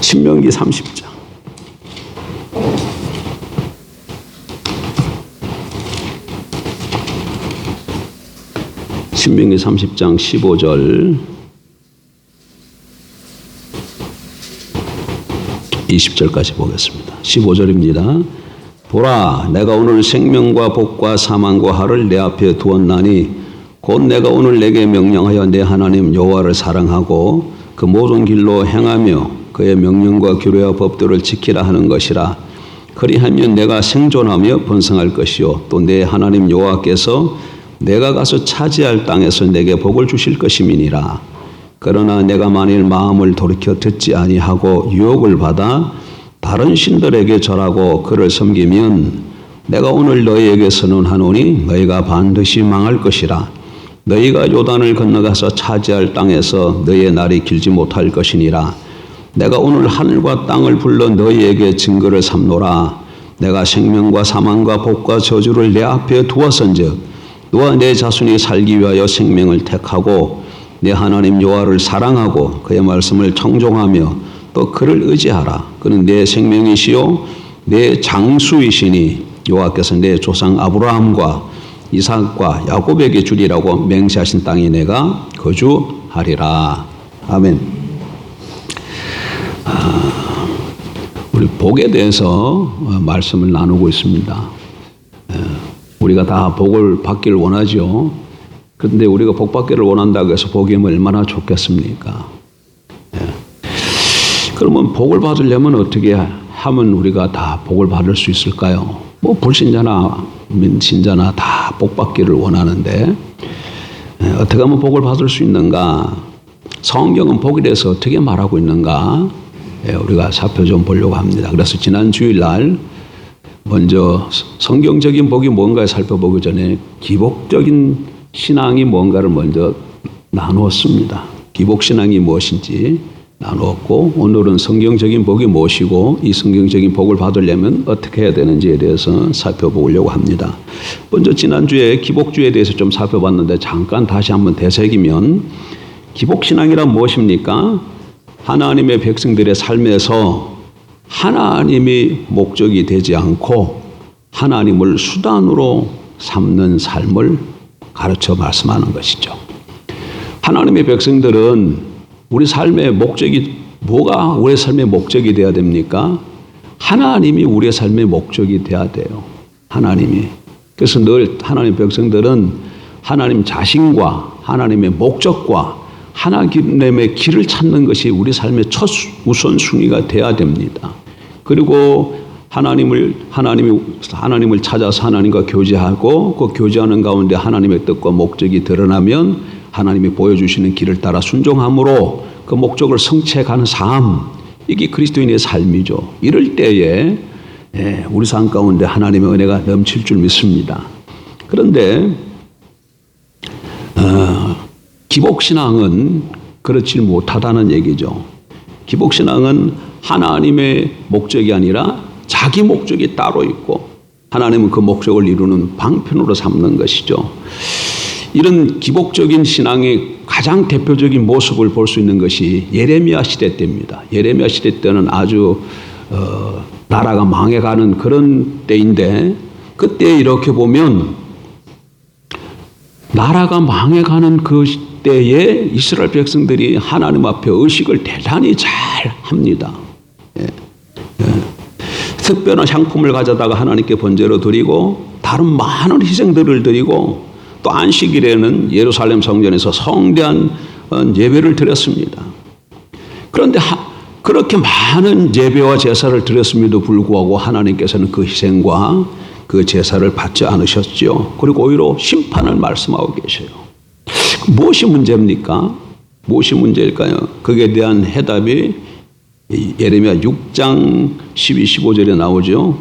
신명기 30장. 신명기 30장 15절 20절까지 보겠습니다. 15절입니다. 보라, 내가 오늘 생명과 복과 사망과 화를 내 앞에 두었나니 곧 내가 오늘 내게 명령하여 내 하나님 여호와를 사랑하고 그 모든 길로 행하며 그의 명령과 규례와 법도를 지키라 하는 것이라. 그리하면 내가 생존하며 번성할 것이요 또 내 하나님 여호와께서 내가 가서 차지할 땅에서 내게 복을 주실 것임이니라. 그러나 내가 만일 마음을 돌이켜 듣지 아니하고 유혹을 받아 다른 신들에게 절하고 그를 섬기면 내가 오늘 너희에게 선언하노니 너희가 반드시 망할 것이라. 너희가 요단을 건너가서 차지할 땅에서 너희의 날이 길지 못할 것이니라. 내가 오늘 하늘과 땅을 불러 너희에게 증거를 삼노라. 내가 생명과 사망과 복과 저주를 내 앞에 두었은즉 너와 내 자손이 살기 위하여 생명을 택하고 내 하나님 여호와를 사랑하고 그의 말씀을 청종하며 또 그를 의지하라. 그는 내 생명이시요 내 장수이시니 여호와께서 내 조상 아브라함과 이삭과 야곱에게 주리라고 맹세하신 땅에 내가 거주하리라. 아멘. 우리 복에 대해서 말씀을 나누고 있습니다. 우리가 다 복을 받기를 원하죠. 그런데 우리가 복 받기를 원한다고 해서 복이 얼마나 좋겠습니까? 그러면 복을 받으려면 어떻게 하면 우리가 다 복을 받을 수 있을까요? 뭐 불신자나 민신자나 다 복 받기를 원하는데 어떻게 하면 복을 받을 수 있는가? 성경은 복에 대해서 어떻게 말하고 있는가? 우리가 살펴 좀 보려고 합니다. 그래서 지난 주일날 먼저 성경적인 복이 뭔가 살펴보기 전에 기복적인 신앙이 뭔가를 먼저 나누었습니다. 기복신앙이 무엇인지 나누었고 오늘은 성경적인 복이 무엇이고 이 성경적인 복을 받으려면 어떻게 해야 되는지에 대해서 살펴보려고 합니다. 먼저 지난주에 기복주에 대해서 좀 살펴봤는데 잠깐 다시 한번 되새기면 기복신앙이란 무엇입니까? 하나님의 백성들의 삶에서 하나님이 목적이 되지 않고 하나님을 수단으로 삼는 삶을 가르쳐 말씀하는 것이죠. 하나님의 백성들은 우리 삶의 목적이 뭐가 우리의 삶의 목적이 되어야 됩니까? 하나님이 우리의 삶의 목적이 되어야 돼요. 하나님이. 그래서 늘 하나님의 백성들은 하나님 자신과 하나님의 목적과 하나님의 길을 찾는 것이 우리 삶의 첫 우선순위가 되어야 됩니다. 그리고 하나님을 찾아서 하나님과 교제하고 그 교제하는 가운데 하나님의 뜻과 목적이 드러나면 하나님이 보여주시는 길을 따라 순종함으로 그 목적을 성취해가는 삶, 이게 그리스도인의 삶이죠. 이럴 때에 우리 삶 가운데 하나님의 은혜가 넘칠 줄 믿습니다. 그런데 기복신앙은 그렇지 못하다는 얘기죠. 기복신앙은 하나님의 목적이 아니라 자기 목적이 따로 있고 하나님은 그 목적을 이루는 방편으로 삼는 것이죠. 이런 기복적인 신앙의 가장 대표적인 모습을 볼 수 있는 것이 예레미야 시대 때입니다. 예레미야 시대 때는 아주 나라가 망해가는 그런 때인데 그때 이렇게 보면 나라가 망해가는 그 때에 이스라엘 백성들이 하나님 앞에 의식을 대단히 잘 합니다. 특별한 향품을 가져다가 하나님께 번제로 드리고 다른 많은 희생들을 드리고 또 안식일에는 예루살렘 성전에서 성대한 예배를 드렸습니다. 그런데 그렇게 많은 예배와 제사를 드렸음에도 불구하고 하나님께서는 그 희생과 그 제사를 받지 않으셨죠. 그리고 오히려 심판을 말씀하고 계셔요. 무엇이 문제입니까? 무엇이 문제일까요? 거기에 대한 해답이 예레미야 6장 12, 15절에 나오죠.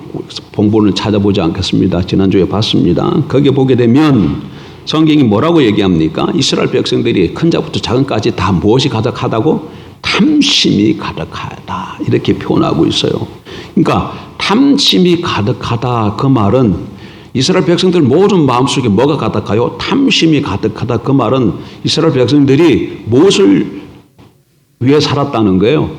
본문을 찾아보지 않겠습니다. 지난주에 봤습니다. 거기에 보게 되면 성경이 뭐라고 얘기합니까? 이스라엘 백성들이 큰 자부터 작은까지 다 무엇이 가득하다고? 탐심이 가득하다. 이렇게 표현하고 있어요. 그러니까 탐심이 가득하다 그 말은 이스라엘 백성들 모든 마음속에 뭐가 가득하요? 탐심이 가득하다 그 말은 이스라엘 백성들이 무엇을 위해 살았다는 거예요?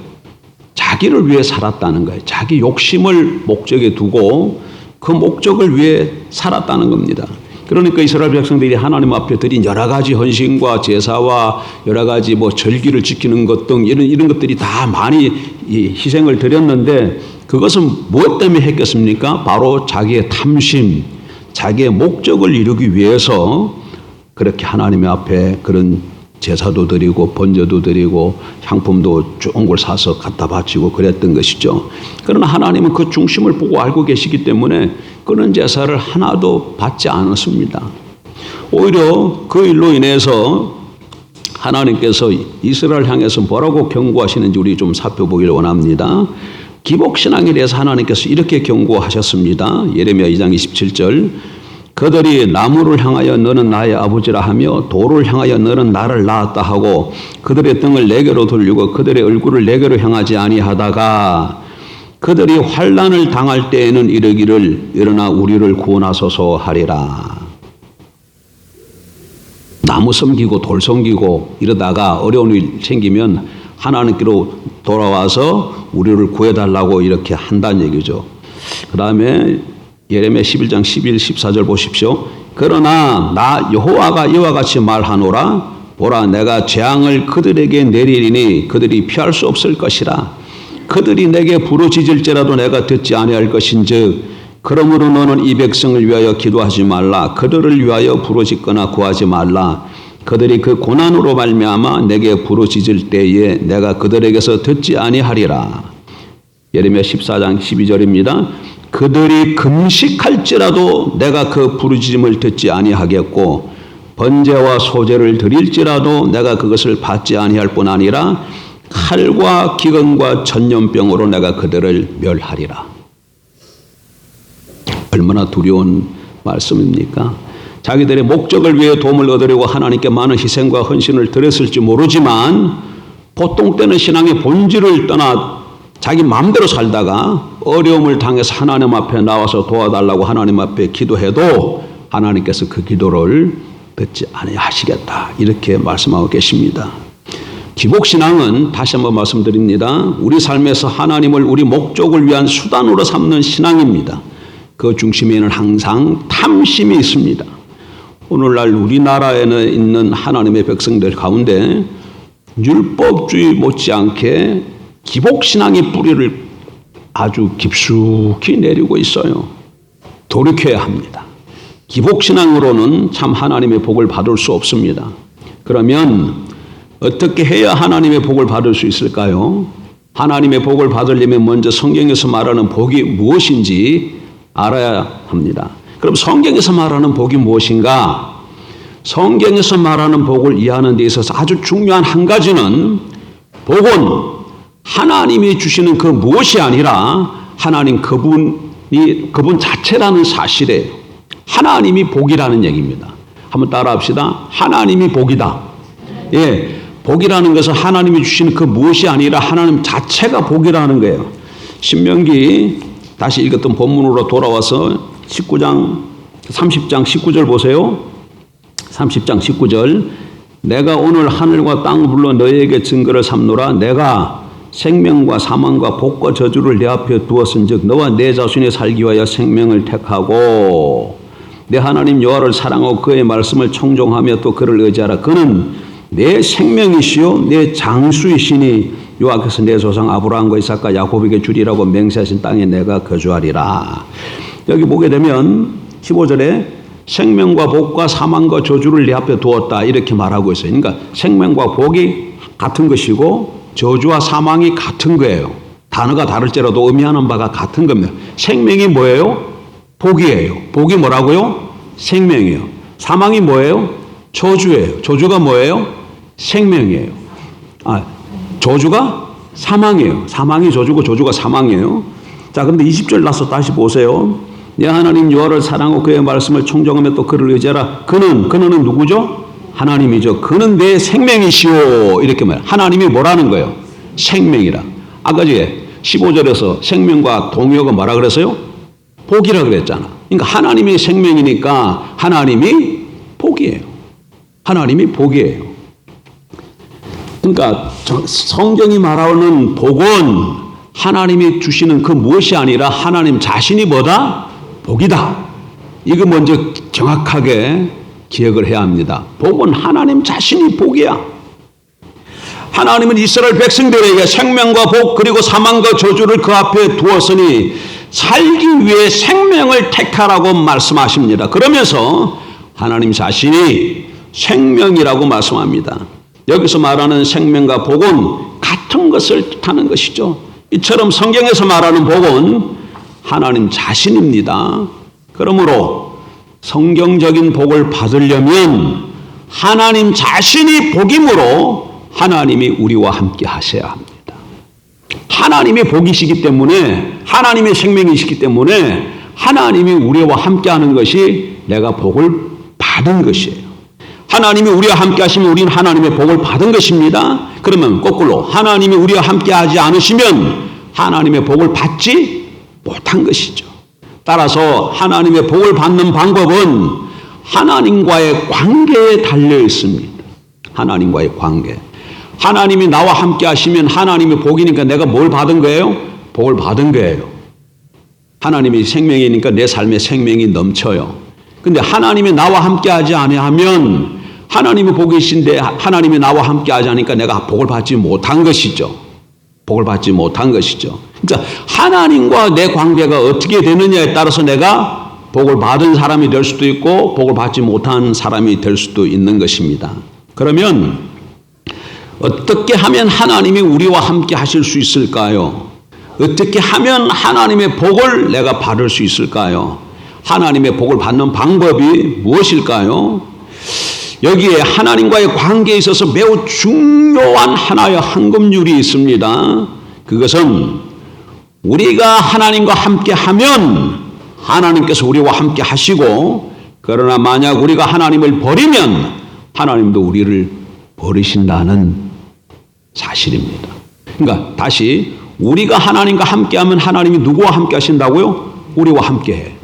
자기를 위해 살았다는 거예요. 자기 욕심을 목적에 두고 그 목적을 위해 살았다는 겁니다. 그러니까 이스라엘 백성들이 하나님 앞에 드린 여러 가지 헌신과 제사와 여러 가지 절기를 지키는 것 등 이런 것들이 다 많이 희생을 드렸는데 그것은 무엇 때문에 했겠습니까? 바로 자기의 탐심, 자기의 목적을 이루기 위해서 그렇게 하나님의 앞에 그런 제사도 드리고 번제도 드리고 향품도 좋은 걸 사서 갖다 바치고 그랬던 것이죠. 그러나 하나님은 그 중심을 보고 알고 계시기 때문에 그런 제사를 하나도 받지 않았습니다. 오히려 그 일로 인해서 하나님께서 이스라엘 향해서 뭐라고 경고하시는지 우리 좀 살펴보기를 원합니다. 기복신앙에 대해서 하나님께서 이렇게 경고하셨습니다. 예레미야 2장 27절 그들이 나무를 향하여 너는 나의 아버지라 하며 돌을 향하여 너는 나를 낳았다 하고 그들의 등을 내게로 돌리고 그들의 얼굴을 내게로 향하지 아니하다가 그들이 환난을 당할 때에는 이르기를 일어나 우리를 구원하소서 하리라. 나무 섬기고 돌 섬기고 이러다가 어려운 일 생기면 하나님께로 돌아와서 우리를 구해달라고 이렇게 한다는 얘기죠. 그 다음에 예레미야 11장 11, 14절 보십시오. 그러나 나 여호와가 이와 같이 말하노라. 보라 내가 재앙을 그들에게 내리리니 그들이 피할 수 없을 것이라. 그들이 내게 부르짖을지라도 내가 듣지 아니할 것인즉 그러므로 너는 이 백성을 위하여 기도하지 말라. 그들을 위하여 부르짖거나 구하지 말라. 그들이 그 고난으로 말미암아 내게 부르짖을 때에 내가 그들에게서 듣지 아니하리라. 예레미야 14장 12절입니다. 그들이 금식할지라도 내가 그 부르짖음을 듣지 아니하겠고 번제와 소제를 드릴지라도 내가 그것을 받지 아니할 뿐 아니라 칼과 기근과 전염병으로 내가 그들을 멸하리라. 얼마나 두려운 말씀입니까? 자기들의 목적을 위해 도움을 얻으려고 하나님께 많은 희생과 헌신을 드렸을지 모르지만 보통 때는 신앙의 본질을 떠나 자기 마음대로 살다가 어려움을 당해서 하나님 앞에 나와서 도와달라고 하나님 앞에 기도해도 하나님께서 그 기도를 듣지 아니하시겠다 이렇게 말씀하고 계십니다. 기복신앙은 다시 한번 말씀드립니다. 우리 삶에서 하나님을 우리 목적을 위한 수단으로 삼는 신앙입니다. 그 중심에는 항상 탐심이 있습니다. 오늘날 우리나라에는 있는 하나님의 백성들 가운데 율법주의 못지않게 기복신앙의 뿌리를 아주 깊숙이 내리고 있어요. 돌이켜야 합니다. 기복신앙으로는 참 하나님의 복을 받을 수 없습니다. 그러면 어떻게 해야 하나님의 복을 받을 수 있을까요? 하나님의 복을 받으려면 먼저 성경에서 말하는 복이 무엇인지 알아야 합니다. 그럼 성경에서 말하는 복이 무엇인가? 성경에서 말하는 복을 이해하는 데 있어서 아주 중요한 한 가지는 복은 하나님이 주시는 그 무엇이 아니라 하나님 그분 자체라는 사실이에요. 하나님이 복이라는 얘기입니다. 한번 따라 합시다. 하나님이 복이다. 예, 복이라는 것은 하나님이 주시는 그 무엇이 아니라 하나님 자체가 복이라는 거예요. 신명기 다시 읽었던 본문으로 돌아와서 30장 19절 보세요. 30장 19절 내가 오늘 하늘과 땅 불러 너희에게 증거를 삼노라. 내가 생명과 사망과 복과 저주를 내 앞에 두었은즉 너와 내 자손이 살기 위하여 생명을 택하고 내 하나님 여호와를 사랑하고 그의 말씀을 청종하며 또 그를 의지하라. 그는 내 생명이시요 내 장수이시니 여호와께서 내 조상 아브라함과 이삭과 야곱에게 주리라고 맹세하신 땅에 내가 거주하리라. 여기 보게 되면 15절에 생명과 복과 사망과 저주를 내 앞에 두었다 이렇게 말하고 있어요. 그러니까 생명과 복이 같은 것이고 저주와 사망이 같은 거예요. 단어가 다를지라도 의미하는 바가 같은 겁니다. 생명이 뭐예요? 복이에요. 복이 뭐라고요? 생명이에요. 사망이 뭐예요? 저주예요. 저주가 뭐예요? 생명이에요. 저주가 사망이에요. 사망이 저주고 저주가 사망이에요. 자, 그런데 20절 나서 다시 보세요. 내 하나님 여호와를 사랑하고 그의 말씀을 청정하며 또 그를 의지하라. 그는 누구죠? 하나님이죠. 그는 내 생명이시오. 이렇게 말해요. 하나님이 뭐라는 거예요? 생명이라. 아까 전에 15절에서 생명과 동의어가 뭐라 그랬어요? 복이라 그랬잖아. 그러니까 하나님이 생명이니까 하나님이 복이에요. 하나님이 복이에요. 그러니까 성경이 말하는 복은 하나님이 주시는 그 무엇이 아니라 하나님 자신이 뭐다? 복이다. 이거 먼저 정확하게 기억을 해야 합니다. 복은 하나님 자신이 복이야. 하나님은 이스라엘 백성들에게 생명과 복 그리고 사망과 저주를 그 앞에 두었으니 살기 위해 생명을 택하라고 말씀하십니다. 그러면서 하나님 자신이 생명이라고 말씀합니다. 여기서 말하는 생명과 복은 같은 것을 뜻하는 것이죠. 이처럼 성경에서 말하는 복은 하나님 자신입니다. 그러므로 성경적인 복을 받으려면 하나님 자신이 복이므로 하나님이 우리와 함께 하셔야 합니다. 하나님의 복이시기 때문에, 하나님의 생명이시기 때문에 하나님이 우리와 함께 하는 것이 내가 복을 받은 것이에요. 하나님이 우리와 함께 하시면 우리는 하나님의 복을 받은 것입니다. 그러면 거꾸로 하나님이 우리와 함께 하지 않으시면 하나님의 복을 받지 못한 것이죠. 따라서 하나님의 복을 받는 방법은 하나님과의 관계에 달려 있습니다. 하나님과의 관계. 하나님이 나와 함께 하시면 하나님의 복이니까 내가 뭘 받은 거예요? 복을 받은 거예요. 하나님이 생명이니까 내 삶에 생명이 넘쳐요. 근데 하나님이 나와 함께 하지 아니하면 하나님의 복이신데 하나님이 나와 함께 하지 않으니까 내가 복을 받지 못한 것이죠. 복을 받지 못한 것이죠. 그러니까 하나님과 내 관계가 어떻게 되느냐에 따라서 내가 복을 받은 사람이 될 수도 있고 복을 받지 못한 사람이 될 수도 있는 것입니다. 그러면 어떻게 하면 하나님이 우리와 함께 하실 수 있을까요? 어떻게 하면 하나님의 복을 내가 받을 수 있을까요? 하나님의 복을 받는 방법이 무엇일까요? 여기에 하나님과의 관계에 있어서 매우 중요한 하나의 황금률이 있습니다. 그것은 우리가 하나님과 함께 하면 하나님께서 우리와 함께 하시고, 그러나 만약 우리가 하나님을 버리면 하나님도 우리를 버리신다는 사실입니다. 그러니까 다시, 우리가 하나님과 함께하면 하나님이 누구와 함께 하신다고요? 우리와 함께해.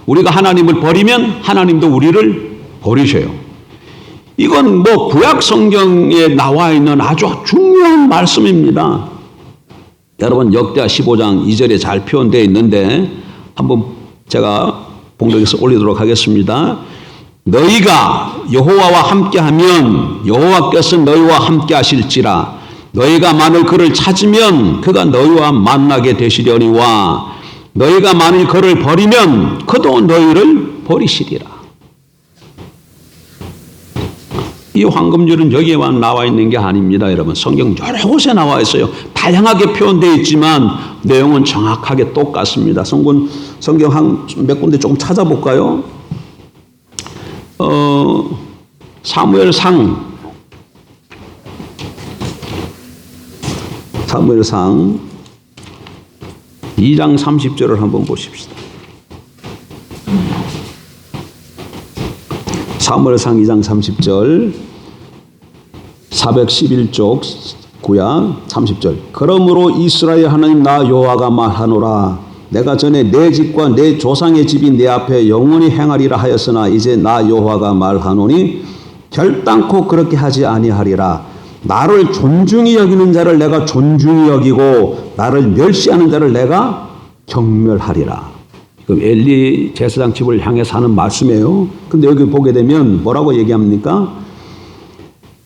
우리가 하나님을 버리면 하나님도 우리를 버리셔요. 이건 구약 성경에 나와 있는 아주 중요한 말씀입니다. 여러분 역대하 15장 2절에 잘 표현되어 있는데 한번 제가 봉독해서 올리도록 하겠습니다. 너희가 여호와와 함께하면 여호와께서 너희와 함께 하실지라. 너희가 만일 그를 찾으면 그가 너희와 만나게 되시려니와 너희가 만일 그를 버리면 그도 너희를 버리시리라. 이 황금줄은 여기에만 나와 있는 게 아닙니다. 여러분 성경 여러 곳에 나와 있어요. 다양하게 표현되어 있지만 내용은 정확하게 똑같습니다. 성경 한 몇 군데 조금 찾아볼까요? 사무엘상 2장 30절을 한번 보십시다. 사무엘상 2장 30절 411쪽 구약 30절. 그러므로 이스라엘 하나님 나 여호와가 말하노라. 내가 전에 내 집과 내 조상의 집이 내 앞에 영원히 행하리라 하였으나 이제 나 여호와가 말하노니 결단코 그렇게 하지 아니하리라. 나를 존중히 여기는 자를 내가 존중히 여기고 나를 멸시하는 자를 내가 경멸하리라. 그럼 엘리 제사장 집을 향해서 하는 말씀이에요. 근데 여기 보게 되면 뭐라고 얘기합니까?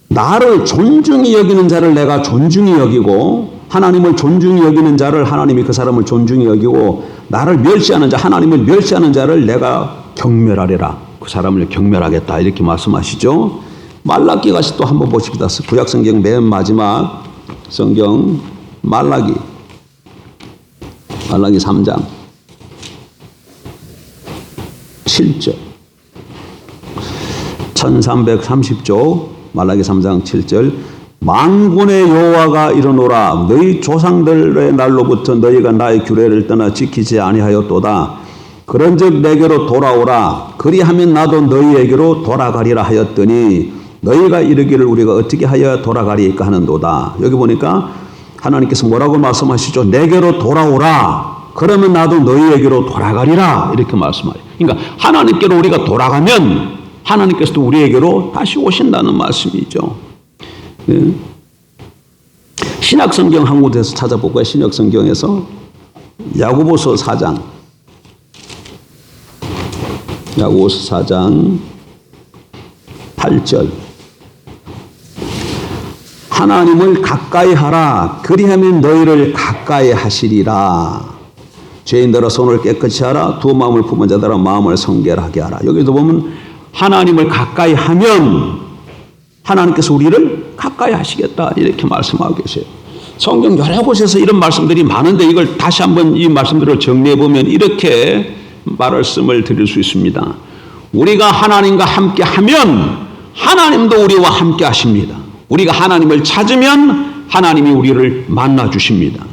나를 존중히 여기는 자를 내가 존중히 여기고, 하나님을 존중히 여기는 자를 하나님이 그 사람을 존중히 여기고, 나를 멸시하는 자, 하나님을 멸시하는 자를 내가 경멸하리라. 그 사람을 경멸하겠다. 이렇게 말씀하시죠. 말라기가 또 한번 보십시다. 구약성경 맨 마지막 성경 말라기 3장 7절 1330쪽 말라기 3장 7절. 만군의 여호와가 이르노라. 너희 조상들의 날로부터 너희가 나의 규례를 떠나 지키지 아니하였도다. 그런즉 내게로 돌아오라. 그리하면 나도 너희에게로 돌아가리라 하였더니 너희가 이르기를 우리가 어떻게 하여야 돌아가리까 하는도다. 여기 보니까 하나님께서 뭐라고 말씀하시죠? 내게로 돌아오라. 그러면 나도 너희에게로 돌아가리라. 이렇게 말씀하세요. 그러니까 하나님께로 우리가 돌아가면 하나님께서도 우리에게로 다시 오신다는 말씀이죠. 네. 신약 성경 한 곳에서 찾아볼까요? 신약 성경에서 야고보서 4장. 야고보서 4장 8절. 하나님을 가까이 하라. 그리하면 너희를 가까이 하시리라. 죄인들아 손을 깨끗이 하라. 두 마음을 품은 자들아 마음을 성결하게 하라. 여기도 보면 하나님을 가까이 하면 하나님께서 우리를 가까이 하시겠다 이렇게 말씀하고 계세요. 성경 여러 곳에서 이런 말씀들이 많은데 이걸 다시 한번 이 말씀들을 정리해 보면 이렇게 말씀을 드릴 수 있습니다. 우리가 하나님과 함께 하면 하나님도 우리와 함께 하십니다. 우리가 하나님을 찾으면 하나님이 우리를 만나 주십니다.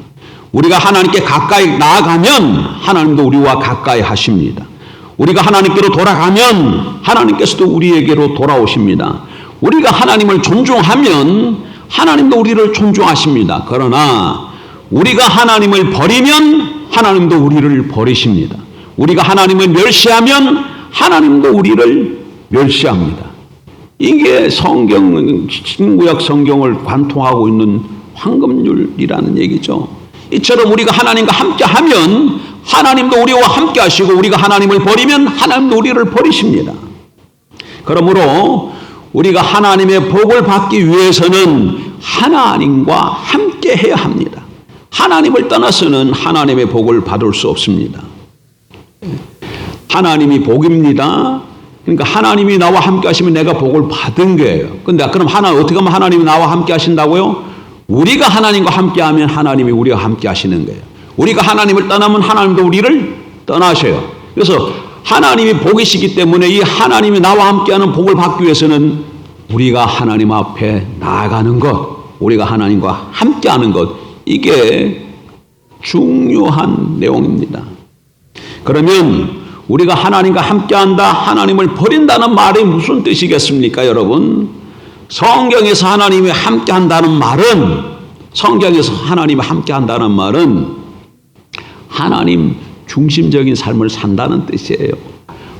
우리가 하나님께 가까이 나아가면 하나님도 우리와 가까이 하십니다. 우리가 하나님께로 돌아가면 하나님께서도 우리에게로 돌아오십니다. 우리가 하나님을 존중하면 하나님도 우리를 존중하십니다. 그러나 우리가 하나님을 버리면 하나님도 우리를 버리십니다. 우리가 하나님을 멸시하면 하나님도 우리를 멸시합니다. 이게 신구약 성경을 관통하고 있는 황금률이라는 얘기죠. 이처럼 우리가 하나님과 함께하면 하나님도 우리와 함께하시고 우리가 하나님을 버리면 하나님도 우리를 버리십니다. 그러므로 우리가 하나님의 복을 받기 위해서는 하나님과 함께해야 합니다. 하나님을 떠나서는 하나님의 복을 받을 수 없습니다. 하나님이 복입니다. 그러니까 하나님이 나와 함께 하시면 내가 복을 받은 거예요. 근데 그럼 어떻게 하면 하나님이 나와 함께 하신다고요? 우리가 하나님과 함께 하면 하나님이 우리와 함께 하시는 거예요. 우리가 하나님을 떠나면 하나님도 우리를 떠나셔요. 그래서 하나님이 복이시기 때문에 이 하나님이 나와 함께 하는 복을 받기 위해서는 우리가 하나님 앞에 나아가는 것, 우리가 하나님과 함께 하는 것, 이게 중요한 내용입니다. 그러면 우리가 하나님과 함께한다, 하나님을 버린다는 말이 무슨 뜻이겠습니까, 여러분? 성경에서 하나님이 함께한다는 말은, 성경에서 하나님이 함께한다는 말은 하나님 중심적인 삶을 산다는 뜻이에요.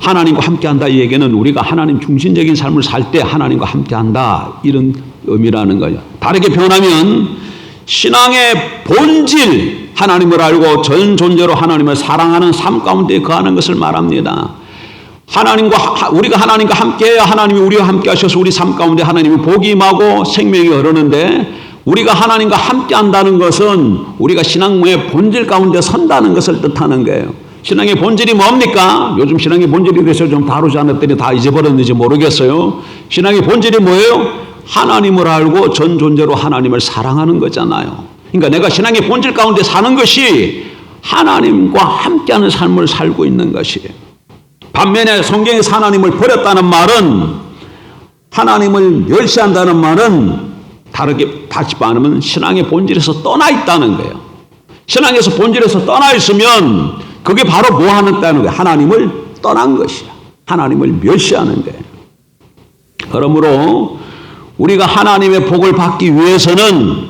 하나님과 함께한다 이 얘기는 우리가 하나님 중심적인 삶을 살 때 하나님과 함께한다 이런 의미라는 거예요. 다르게 표현하면 신앙의 본질, 하나님을 알고 전 존재로 하나님을 사랑하는 삶 가운데 거하는 것을 말합니다. 우리가 하나님과 함께해야 하나님이 우리와 함께 하셔서 우리 삶 가운데 하나님이 복이 임하고 생명이 흐르는데, 우리가 하나님과 함께 한다는 것은 우리가 신앙의 본질 가운데 선다는 것을 뜻하는 거예요. 신앙의 본질이 뭡니까? 요즘 신앙의 본질에 대해서 좀 다루지 않았더니 다 잊어버렸는지 모르겠어요. 신앙의 본질이 뭐예요? 하나님을 알고 전 존재로 하나님을 사랑하는 거잖아요. 그러니까 내가 신앙의 본질 가운데 사는 것이 하나님과 함께하는 삶을 살고 있는 것이에요. 반면에 성경에서 하나님을 버렸다는 말은, 하나님을 멸시한다는 말은 다시 말하면 신앙의 본질에서 떠나 있다는 거예요. 신앙에서 본질에서 떠나 있으면 그게 바로 뭐 하는다는 거예요? 하나님을 떠난 것이야. 하나님을 멸시하는 거예요. 그러므로 우리가 하나님의 복을 받기 위해서는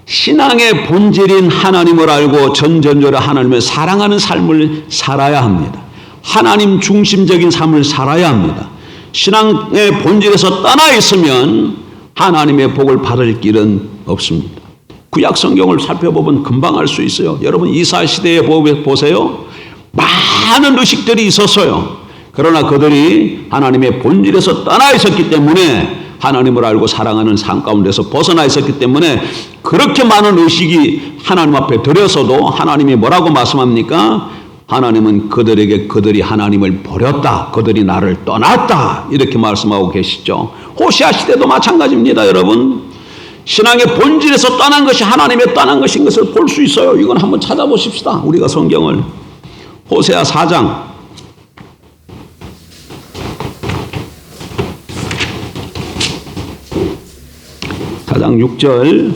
신앙의 본질인 하나님을 알고 전전적으로 하나님을 사랑하는 삶을 살아야 합니다. 하나님 중심적인 삶을 살아야 합니다. 신앙의 본질에서 떠나 있으면 하나님의 복을 받을 길은 없습니다. 구약 성경을 살펴보면 금방 알 수 있어요. 여러분 이스라엘 시대에 보세요. 많은 의식들이 있었어요. 그러나 그들이 하나님의 본질에서 떠나 있었기 때문에, 하나님을 알고 사랑하는 삶 가운데서 벗어나 있었기 때문에 그렇게 많은 의식이 하나님 앞에 드려서도 하나님이 뭐라고 말씀합니까? 하나님은 그들이 하나님을 버렸다, 그들이 나를 떠났다, 이렇게 말씀하고 계시죠. 호시아 시대도 마찬가지입니다. 여러분, 신앙의 본질에서 떠난 것이 하나님의 떠난 것인 것을 볼 수 있어요. 이건 한번 찾아보십시다. 우리가 성경을. 호세아 4장 6절,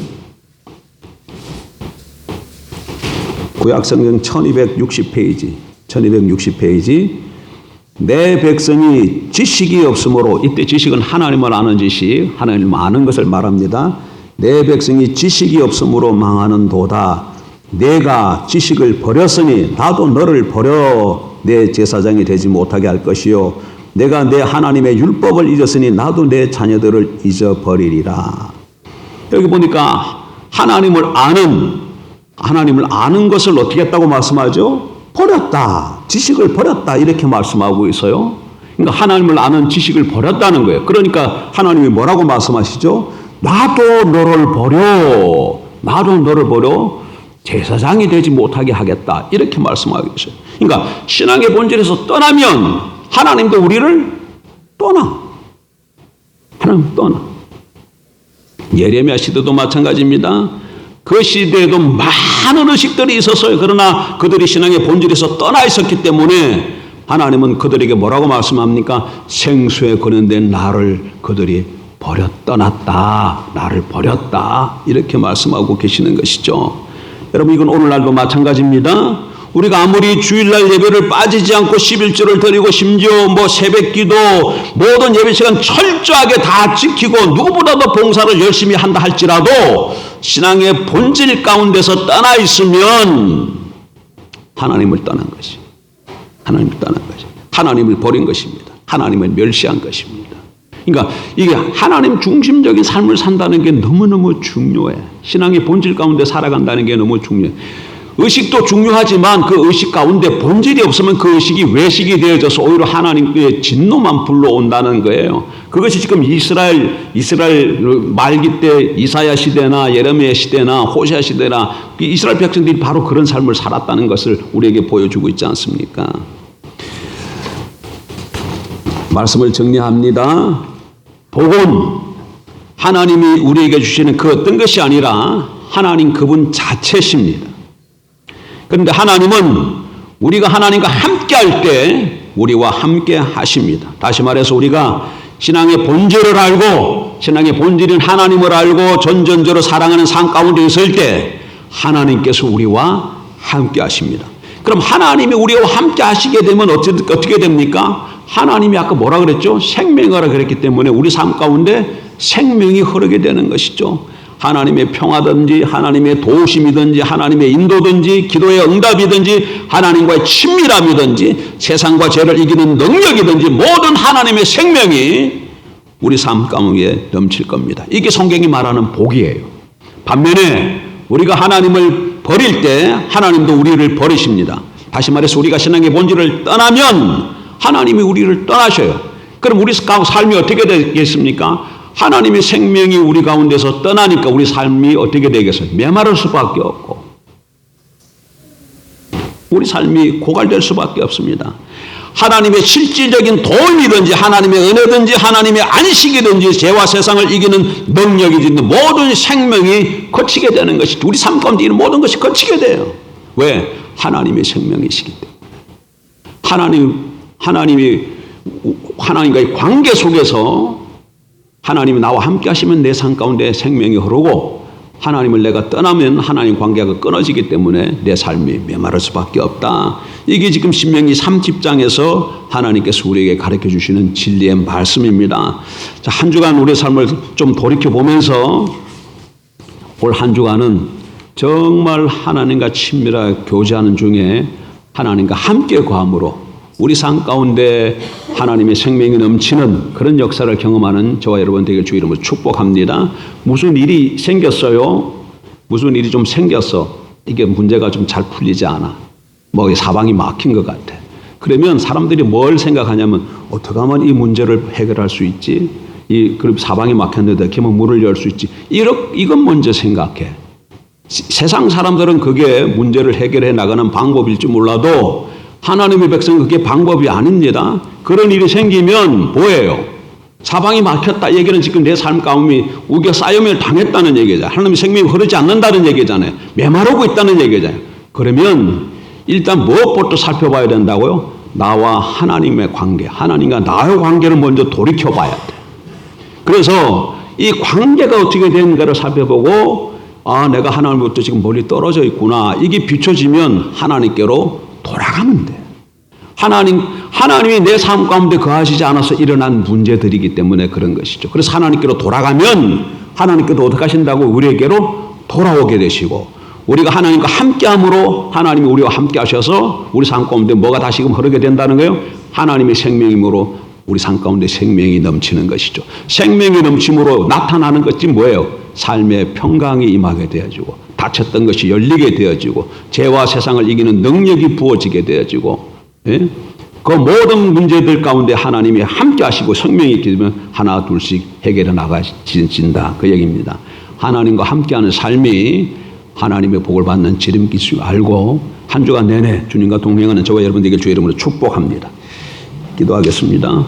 구약성경 1260페이지. 내 백성이 지식이 없으므로, 이때 지식은 하나님을 아는 지식, 하나님을 아는 것을 말합니다. 내 백성이 지식이 없으므로 망하는도다. 내가 지식을 버렸으니 나도 너를 버려 내 제사장이 되지 못하게 할 것이요, 내가 내 하나님의 율법을 잊었으니 나도 내 자녀들을 잊어버리리라. 여기 보니까 하나님을 아는 것을 어떻게 했다고 말씀하죠? 버렸다. 지식을 버렸다. 이렇게 말씀하고 있어요. 그러니까 하나님을 아는 지식을 버렸다는 거예요. 그러니까 하나님이 뭐라고 말씀하시죠? 나도 너를 버려 제사장이 되지 못하게 하겠다. 이렇게 말씀하고 있어요. 그러니까 신앙의 본질에서 떠나면 하나님도 우리를 하나님 떠나. 예레미야 시대도 마찬가지입니다. 그 시대에도 많은 의식들이 있었어요. 그러나 그들이 신앙의 본질에서 떠나 있었기 때문에 하나님은 그들에게 뭐라고 말씀합니까? 생수에 거는된 나를 그들이 떠났다. 나를 버렸다. 이렇게 말씀하고 계시는 것이죠. 여러분, 이건 오늘날도 마찬가지입니다. 우리가 아무리 주일날 예배를 빠지지 않고 11조를 드리고 심지어 새벽기도 모든 예배 시간 철저하게 다 지키고 누구보다도 봉사를 열심히 한다 할지라도 신앙의 본질 가운데서 떠나 있으면 하나님을 떠난 것이. 하나님을 버린 것입니다. 하나님을 멸시한 것입니다. 그러니까 이게 하나님 중심적인 삶을 산다는 게 너무너무 중요해. 신앙의 본질 가운데 살아간다는 게 너무 중요해. 의식도 중요하지만 그 의식 가운데 본질이 없으면 그 의식이 외식이 되어져서 오히려 하나님의 진노만 불러온다는 거예요. 그것이 지금 이스라엘 말기 때 이사야 시대나 예레미야 시대나 호세아 시대나 이스라엘 백성들이 바로 그런 삶을 살았다는 것을 우리에게 보여주고 있지 않습니까? 말씀을 정리합니다. 복은 하나님이 우리에게 주시는 그 어떤 것이 아니라 하나님 그분 자체십니다. 그런데 하나님은 우리가 하나님과 함께 할 때 우리와 함께 하십니다. 다시 말해서 우리가 신앙의 본질을 알고 신앙의 본질인 하나님을 알고 전전적으로 사랑하는 삶 가운데 있을 때 하나님께서 우리와 함께 하십니다. 그럼 하나님이 우리와 함께 하시게 되면 어떻게 됩니까? 하나님이 아까 뭐라 그랬죠? 생명이라 그랬기 때문에 우리 삶 가운데 생명이 흐르게 되는 것이죠. 하나님의 평화든지 하나님의 도우심이든지 하나님의 인도든지 기도의 응답이든지 하나님과의 친밀함이든지 세상과 죄를 이기는 능력이든지 모든 하나님의 생명이 우리 삶 가운데 넘칠 겁니다. 이게 성경이 말하는 복이에요. 반면에 우리가 하나님을 버릴 때 하나님도 우리를 버리십니다. 다시 말해서 우리가 신앙의 본질을 떠나면 하나님이 우리를 떠나셔요. 그럼 우리 삶이 어떻게 되겠습니까? 하나님의 생명이 우리 가운데서 떠나니까 우리 삶이 어떻게 되겠어요? 메마를 수밖에 없고 우리 삶이 고갈될 수밖에 없습니다. 하나님의 실질적인 도움이든지 하나님의 은혜든지 하나님의 안식이든지 죄와 세상을 이기는 능력이 있는 모든 생명이 거치게 되는 것이 우리 삶 가운데 있는 모든 것이 거치게 돼요. 왜? 하나님의 생명이시기 때문에. 하나님과의 관계 속에서 하나님이 나와 함께 하시면 내 삶 가운데 생명이 흐르고 하나님을 내가 떠나면 하나님 관계가 끊어지기 때문에 내 삶이 메마를 수밖에 없다. 이게 지금 신명기 30장에서 하나님께서 우리에게 가르쳐 주시는 진리의 말씀입니다. 자, 한 주간 우리의 삶을 좀 돌이켜보면서 올 한 주간은 정말 하나님과 친밀하게 교제하는 중에 하나님과 함께 거함으로 우리 삶 가운데 하나님의 생명이 넘치는 그런 역사를 경험하는 저와 여러분 되길 주 이름으로 축복합니다. 무슨 일이 생겼어요? 무슨 일이 좀 생겼어. 이게 문제가 좀 잘 풀리지 않아. 사방이 막힌 것 같아. 그러면 사람들이 뭘 생각하냐면 어떻게 하면 이 문제를 해결할 수 있지? 그럼 사방이 막혔는데 어떻게 하면 문을 열 수 있지? 이건 먼저 생각해. 세상 사람들은 그게 문제를 해결해 나가는 방법일지 몰라도 하나님의 백성은 그게 방법이 아닙니다. 그런 일이 생기면 뭐예요? 사방이 막혔다. 얘기는 지금 내 삶 가운데 우겨 쌓여을 당했다는 얘기잖아요. 하나님의 생명이 흐르지 않는다는 얘기잖아요. 메마르고 있다는 얘기잖아요. 그러면 일단 무엇부터 살펴봐야 된다고요? 나와 하나님의 관계, 하나님과 나의 관계를 먼저 돌이켜봐야 돼. 그래서 이 관계가 어떻게 되는가를 살펴보고 내가 하나님부터 지금 멀리 떨어져 있구나. 이게 비춰지면 하나님께로 돌아가면 돼. 하나님이 내 삶 가운데 거하시지 않아서 일어난 문제들이기 때문에 그런 것이죠. 그래서 하나님께로 돌아가면 하나님께도 어떻게 하신다고 우리에게로 돌아오게 되시고 우리가 하나님과 함께함으로 하나님이 우리와 함께 하셔서 우리 삶 가운데 뭐가 다시금 흐르게 된다는 거예요? 하나님의 생명이므로 우리 삶 가운데 생명이 넘치는 것이죠. 생명이 넘침으로 나타나는 것이 뭐예요? 삶의 평강이 임하게 되어지고 닫혔던 것이 열리게 되어지고 죄와 세상을 이기는 능력이 부어지게 되어지고, 예? 그 모든 문제들 가운데 하나님이 함께 하시고 성령이 있게 되면 하나 둘씩 해결해 나가진다, 그 얘기입니다. 하나님과 함께하는 삶이 하나님의 복을 받는 지름길 줄 알고 한 주간 내내 주님과 동행하는 저와 여러분들에게 주의 이름으로 축복합니다. 기도하겠습니다.